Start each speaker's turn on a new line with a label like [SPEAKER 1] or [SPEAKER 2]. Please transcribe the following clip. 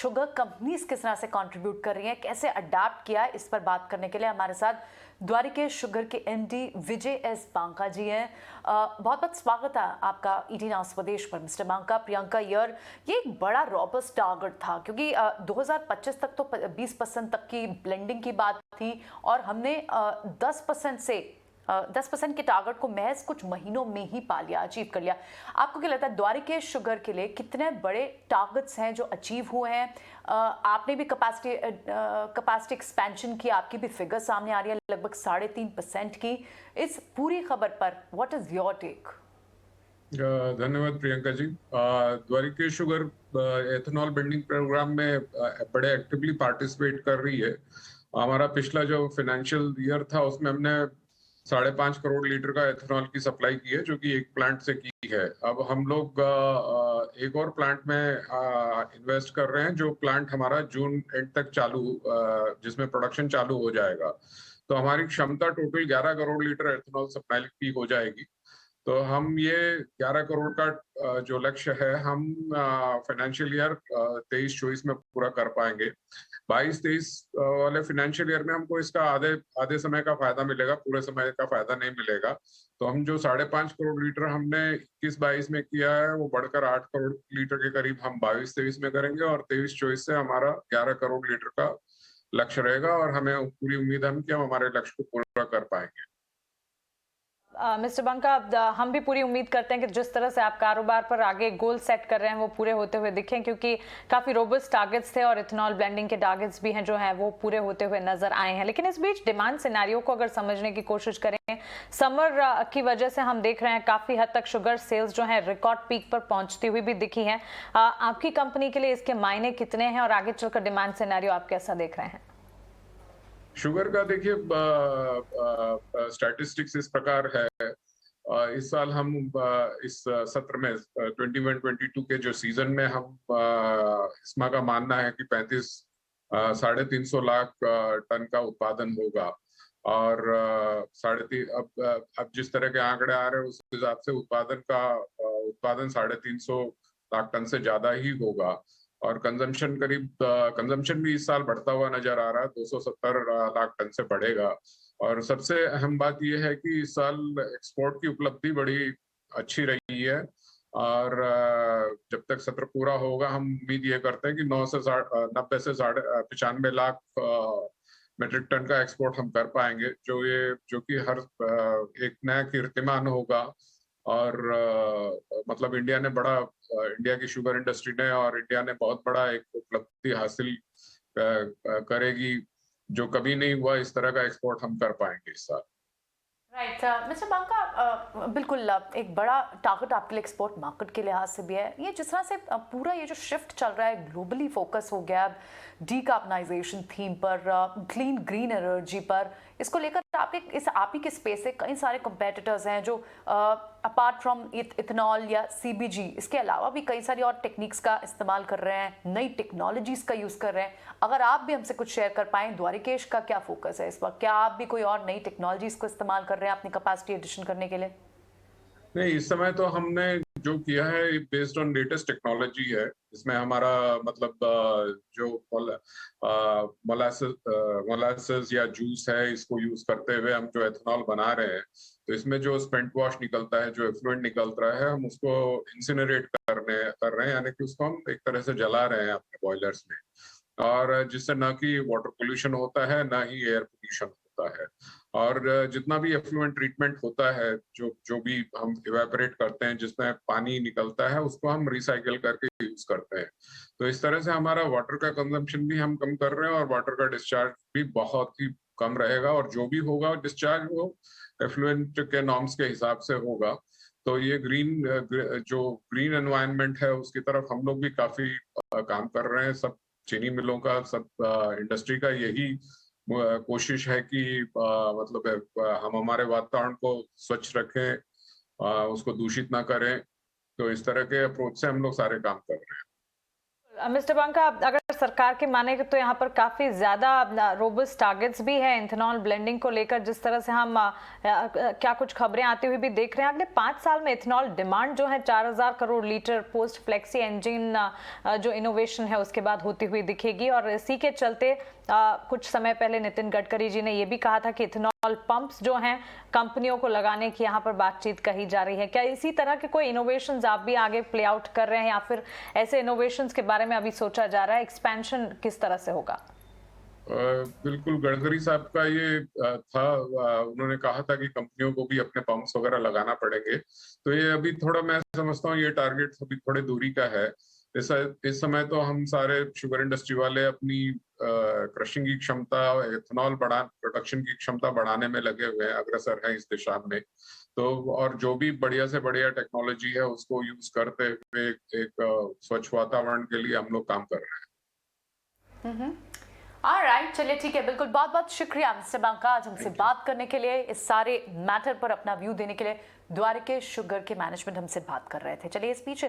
[SPEAKER 1] Sugar companies किस तरह से कंट्रीब्यूट कर रही हैं, कैसे अडाप्ट किया है, इस पर बात करने के लिए हमारे साथ द्वारिकेश शुगर के एमडी विजय एस बांका जी हैं। बहुत बहुत स्वागत है आपका ईटी नाउ स्वदेश पर मिस्टर बांका। प्रियंका ईयर, ये एक बड़ा रॉबस्ट टारगेट था क्योंकि 2025 तक तो 20% तक की ब्लेंडिंग की बात थी और हमने 10% से 10% के टारगेट को महज कुछ महीनों में ही पा लिया, अचीव कर लिया। आपको क्या लगता है द्वारिकेश शुगर के लिए कितने बड़े टारगेट्स हैं जो अचीव हुए हैं? आपने भी कैपेसिटी एक्सपेंशन की, आपकी भी फिगर सामने आ रही है लगभग 3.5% की। इस पूरी खबर पर व्हाट इज योर टेक?
[SPEAKER 2] धन्यवाद Priyanka ji. Dwarikesh sugar ethanol blending programme में बड़े एक्टिवली पार्टिसिपेट कर रही है। हमारा पिछला जो फाइनेंशियल ईयर था उसमें हमने 5.5 करोड़ लीटर का एथेनॉल की सप्लाई की है, जो कि एक प्लांट से की है। अब हम लोग एक और प्लांट में इन्वेस्ट कर रहे हैं, जो प्लांट हमारा जून एंड तक जिसमें प्रोडक्शन चालू हो जाएगा। तो हमारी क्षमता total 11 crore litre ethanol supply की हो जाएगी। तो हम ये 11 करोड़ का जो लक्ष्य है हम फाइनेंशियल ईयर 23-24 में पूरा कर पाएंगे। 22-23 वाले फाइनेंशियल ईयर में हमको इसका आधे समय का फायदा मिलेगा, पूरे समय का फायदा नहीं मिलेगा। तो हम जो 5.5 करोड़ लीटर हमने 21-22 में किया है वो बढ़कर 8 करोड़ लीटर के करीब हम 22-23 में करेंगे और 23-24 से हमारा 11 करोड़ लीटर का लक्ष्य रहेगा और हमें पूरी उम्मीद है कि हम हमारे लक्ष्य को पूरा कर पाएंगे।
[SPEAKER 3] मिस्टर बंका, हम भी पूरी उम्मीद करते हैं कि जिस तरह से आप कारोबार पर आगे गोल सेट कर रहे हैं वो पूरे होते हुए दिखें, क्योंकि काफी रोबस्ट टारगेट्स थे और इथेनॉल ब्लेंडिंग के टारगेट्स भी हैं जो हैं वो पूरे होते हुए नजर आए हैं। लेकिन इस बीच डिमांड सिनेरियो को अगर समझने की कोशिश करें, समर की वजह से हम देख रहे हैं काफी हद तक शुगर सेल्स जो है रिकॉर्ड पीक पर पहुंचती हुई भी दिखी है। आपकी कंपनी के लिए इसके मायने कितने हैं और आगे चलकर डिमांड सिनेरियो आप कैसा देख रहे हैं?
[SPEAKER 2] शुगर का देखिए स्टैटिस्टिक्स इस प्रकार है। इस साल हम इस सत्र में 21-22 के जो सीजन में हम इसमा का मानना है कि 350 लाख टन का उत्पादन होगा और अब जिस तरह के आंकड़े आ रहे हैं उस हिसाब से उत्पादन 350 लाख टन से ज्यादा ही होगा और कंजम्पशन भी इस साल बढ़ता हुआ नजर आ रहा है, 270 लाख टन से बढ़ेगा। और सबसे अहम बात यह है कि इस साल एक्सपोर्ट की उपलब्धि बड़ी अच्छी रही है और जब तक सत्र पूरा होगा हम उम्मीद ये करते हैं कि 90 से 95 लाख मेट्रिक टन का एक्सपोर्ट हम कर पाएंगे, जो कि हर एक नया कीर्तिमान होगा। और मतलब इंडिया की शुगर इंडस्ट्री ने और इंडिया ने बहुत बड़ा एक उपलब्धि हासिल करेगी, जो कभी नहीं हुआ। इस तरह का एक्सपोर्ट हम कर पाएंगे इस साल।
[SPEAKER 1] राइट मिस्टर बांका, बिल्कुल एक बड़ा टारगेट आपके लिए एक्सपोर्ट मार्केट के लिहाज से भी है। ये जिस तरह से पूरा ये जो शिफ्ट चल रहा है, ग्लोबली फोकस हो गया डीकार्बनाइजेशन थीम पर, क्लीन ग्रीन एनर्जी पर, इसको लेकर आप ही के स्पेस से कई सारे कंपेटिटर्स हैं जो अपार्ट फ्रॉम इथेनॉल या सीबीजी, इसके अलावा भी कई सारी और टेक्निक्स का इस्तेमाल कर रहे हैं, नई टेक्नोलॉजीज का यूज कर रहे हैं। अगर आप भी हमसे कुछ शेयर कर पाएं, द्वारिकेश का क्या फोकस है इस वक्त? क्या आप भी कोई और नई टेक्नोलॉजीज को इस्तेमाल कर रहे हैं अपनी कैपेसिटी एडिशन करने के लिए?
[SPEAKER 2] नहीं, इस समय तो हमने जो किया है बेस्ड ऑन लेटेस्ट टेक्नोलॉजी है। इसमें हमारा मतलब जो मोलासेस या जूस है, इसको यूज करते हुए हम जो एथेनॉल बना रहे हैं, तो इसमें जो स्पेंट वॉश निकलता है, जो एफ्लुएंट निकल रहा है, हम उसको इंसिनरेट कर रहे हैं, यानी कि उसको हम एक तरह से जला रहे हैं अपने बॉयलर्स में, और जिससे ना कि वाटर पोल्यूशन होता है ना ही एयर पोल्यूशन होता है। और जितना भी एफ्लुएंट ट्रीटमेंट होता है, जो भी हम इवेपोरेट करते हैं, जिसमें पानी निकलता है, उसको हम रिसाइकिल करके यूज करते हैं। तो इस तरह से हमारा वाटर का कंजम्पशन भी हम कम कर रहे हैं और वाटर का डिस्चार्ज भी बहुत ही कम रहेगा, और जो भी होगा डिस्चार्ज वो एफ्लुएंट के नॉर्म्स के हिसाब से होगा। तो ये जो ग्रीन एनवायरनमेंट है उसकी तरफ हम लोग भी काफी काम कर रहे हैं। सब चीनी मिलों का, सब इंडस्ट्री का यही कोशिश है कि हम हमारे वातावरण को स्वच्छ रखें, उसको दूषित ना करें। तो इस तरह के अप्रोच से हम लोग सारे काम कर रहे हैं।
[SPEAKER 3] मिस्टर बंका, अगर सरकार की माने तो यहाँ पर काफी ज्यादा रोबस्ट टारगेट्स भी है इथेनॉल ब्लेंडिंग को लेकर, जिस तरह से हम क्या कुछ खबरें आती हुई भी देख रहे हैं। अगले 5 साल में इथेनॉल डिमांड जो है 4000 crore litre post flexi engine जो इनोवेशन है उसके बाद होती हुई दिखेगी। और इसी के चलते कुछ समय पहले नितिन गडकरी जी ने यह भी कहा था कि इथेनॉल पंप्स जो हैं कंपनियों को लगाने की यहाँ पर बातचीत कही जा रही है। क्या इसी तरह के कोई इनोवेशंस आप भी आगे प्ले आउट कर रहे हैं, या फिर ऐसे इनोवेशंस के बारे में अभी सोचा जा रहा है, एक्सपेंशन किस तरह से होगा?
[SPEAKER 2] बिल्कुल, गडकरी साहब का ये था, उन्होंने कहा था कि कंपनियों को भी अपने पंप्स वगैरह लगाना पड़ेंगे। तो ये अभी थोड़ा, मैं समझता हूँ ये टारगेट अभी थोड़े दूरी का है। इस समय तो हम सारे शुगर इंडस्ट्री वाले अपनी क्रशिंग की क्षमता, इथेनॉल प्रोडक्शन की क्षमता बढ़ाने में लगे हुए हैं, अग्रसर हैं इस दिशा में। तो और जो भी बढ़िया से बढ़िया टेक्नोलॉजी है उसको यूज करते हुए एक स्वच्छ वातावरण के लिए हम लोग काम कर रहे हैं।
[SPEAKER 1] ऑलराइट, चलिए ठीक है, बिल्कुल। बहुत बहुत शुक्रिया मिस्टर बांका आज हमसे बात करने के लिए, इस सारे मैटर पर अपना व्यू देने के लिए। द्वारिकेश शुगर के मैनेजमेंट हमसे बात कर रहे थे। चलिए इस बीच